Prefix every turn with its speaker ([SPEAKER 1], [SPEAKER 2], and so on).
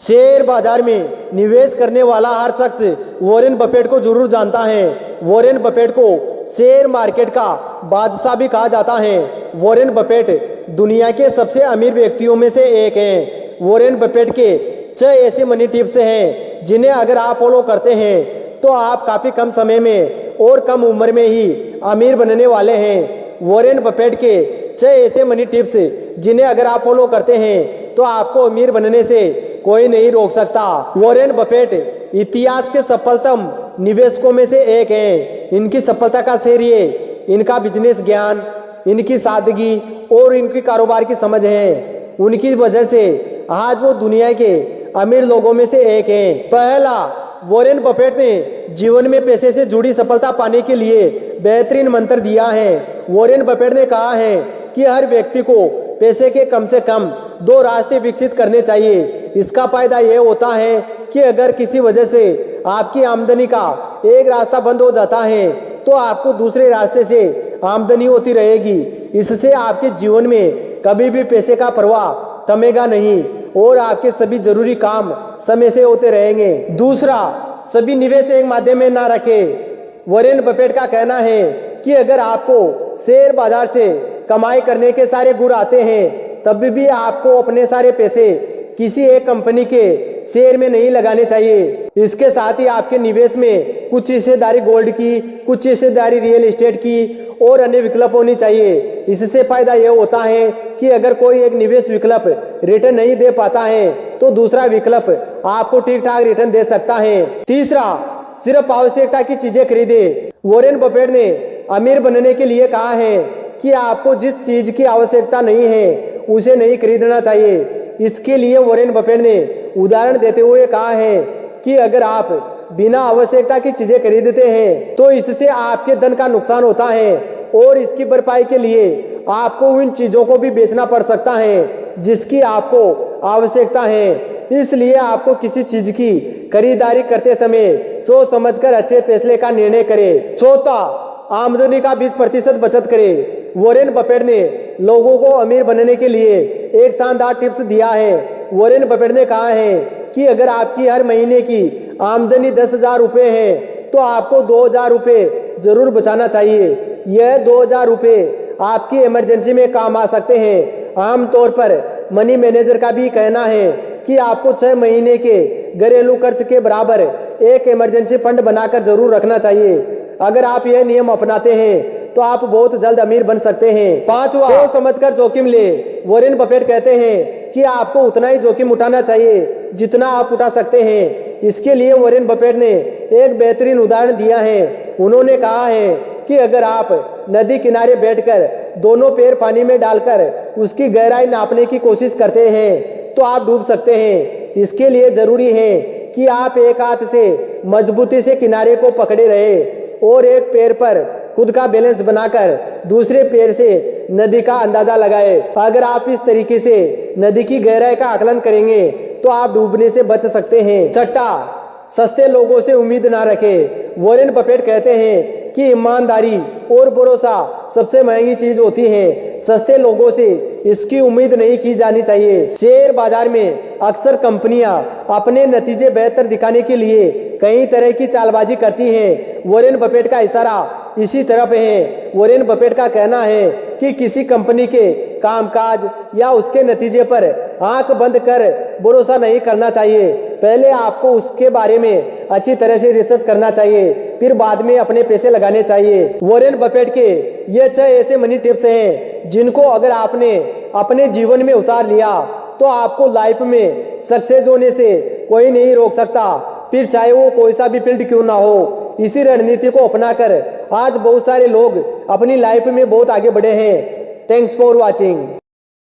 [SPEAKER 1] Share बाजार में निवेश करने वाला हर शख्स वॉरेन बफेट को जरूर जानता है। वॉरेन बफेट को शेयर मार्केट का बादशाह भी कहा जाता है। वॉरेन बफेट दुनिया के सबसे अमीर व्यक्तियों में से एक हैं। वॉरेन बफेट के 6 ऐसे मनी टिप्स हैं जिन्हें अगर आप फॉलो करते हैं तो आप काफी कम समय में और कम उम्र में ही अमीर बनने वाले हैं। वॉरेन बफेट के 6 ऐसे मनी टिप्स जिन्हें अगर आप फॉलो करते हैं तो आपको अमीर बनने से कोई नहीं रोक सकता। वॉरेन बफेट इतिहास के सफलतम निवेशकों में से एक हैं। इनकी सफलता का श्रेय इनका बिजनेस ज्ञान, इनकी सादगी और इनकी कारोबार की समझ है। उनकी वजह से आज वो दुनिया के अमीर लोगों में से एक हैं। पहला, वॉरेन बफेट ने जीवन में पैसे से जुड़ी सफलता पाने के लिए बेहतरीन मंत्र दिया है। वॉरेन बफेट ने कहा है कि हर व्यक्ति को पैसे के कम से कम 2 रास्ते विकसित करने चाहिए। इसका फायदा यह होता है कि अगर किसी वजह से आपकी आमदनी का एक रास्ता बंद हो जाता है तो आपको दूसरे रास्ते से आमदनी होती रहेगी। इससे आपके जीवन में कभी भी पैसे का प्रवाह थमेगा नहीं और आपके सभी जरूरी काम समय से होते रहेंगे। दूसरा, सभी निवेश एक माध्यम में ना रखें। वॉरेन बफेट का कहना है कि अगर आपको शेयर बाजार से कमाई करने के सारे गुण आते हैं तब भी आपको अपने सारे पैसे किसी एक कंपनी के शेयर में नहीं लगाने चाहिए। इसके साथ ही आपके निवेश में कुछ हिस्सेदारी गोल्ड की, कुछ हिस्सेदारी रियल एस्टेट की और अन्य विकल्प होनी चाहिए। इससे फायदा यह होता है कि अगर कोई एक निवेश विकल्प रिटर्न नहीं दे पाता है तो दूसरा विकल्प आपको ठीक ठाक रिटर्न दे सकता है। तीसरा, सिर्फ आवश्यकता की चीजें खरीदे। वॉरेन बफेट ने अमीर बनने के लिए कहा है कि आपको जिस चीज की आवश्यकता नहीं है उसे नहीं खरीदना चाहिए। इसके लिए वॉरेन बफेट ने उदाहरण देते हुए कहा है कि अगर आप बिना आवश्यकता की चीजें खरीदते हैं तो इससे आपके धन का नुकसान होता है और इसकी भरपाई के लिए आपको उन चीजों को भी बेचना पड़ सकता है जिसकी आपको आवश्यकता है। इसलिए आपको किसी चीज की खरीदारी करते समय सोच समझकर अच्छे फैसले का निर्णय करें। चौथा, आमदनी का 20% बचत करें। वॉरेन बफेट ने लोगों को अमीर बनने के लिए एक शानदार टिप्स दिया है। वॉरेन बफेट ने कहा है कि अगर आपकी हर महीने की आमदनी 10,000 रुपए है तो आपको 2,000 रुपए जरूर बचाना चाहिए। यह 2,000 रुपए आपकी इमरजेंसी में काम आ सकते हैं। आमतौर पर मनी मैनेजर का भी कहना है कि आपको 6 महीने के घरेलू खर्च के बराबर एक इमरजेंसी फंड बनाकर जरूर रखना चाहिए। अगर आप यह नियम अपनाते हैं तो आप बहुत जल्द अमीर बन सकते हैं। पांचवा, सोच समझकर जोखिम ले। वॉरेन बफेट कहते हैं कि आपको उतना ही जोखिम उठाना चाहिए जितना आप उठा सकते हैं। इसके लिए वॉरेन बफेट ने एक बेहतरीन उदाहरण दिया है। उन्होंने कहा है कि अगर आप नदी किनारे बैठकर दोनों पैर पानी में डालकर उसकी गहराई नापने की कोशिश करते हैं तो आप डूब सकते हैं। इसके लिए जरूरी है कि आप एक हाथ से मजबूती से किनारे को पकड़े रहे और एक पैर पर खुद का बैलेंस बनाकर दूसरे पैर से नदी का अंदाजा लगाए। अगर आप इस तरीके से नदी की गहराई का आकलन करेंगे तो आप डूबने से बच सकते हैं। छठा, सस्ते लोगों से उम्मीद ना रखें। वॉरेन बफेट कहते हैं कि ईमानदारी और भरोसा सबसे महंगी चीज होती है। सस्ते लोगों से इसकी उम्मीद नहीं की जानी चाहिए। शेयर बाजार में अक्सर कंपनियां अपने नतीजे बेहतर दिखाने के लिए कई तरह की चालबाजी करती हैं। वॉरेन बफेट का इशारा इसी तरफ है। वॉरेन बफेट का कहना है कि किसी कंपनी के कामकाज या उसके नतीजे पर आंख बंद कर भरोसा नहीं करना चाहिए। पहले आपको उसके बारे में अच्छी तरह से रिसर्च करना चाहिए, फिर बाद में अपने पैसे लगाने चाहिए। वॉरेन बफेट के ये 6 ऐसे मनी टिप्स हैं जिनको अगर आपने अपने जीवन में उतार लिया तो आपको लाइफ में सक्सेस होने से कोई नहीं रोक सकता, फिर चाहे वो कोई सा भी फील्ड क्यों ना हो। इसी रणनीति को अपनाकर आज बहुत सारे लोग अपनी लाइफ में बहुत आगे बढ़े हैं। Thanks for watching.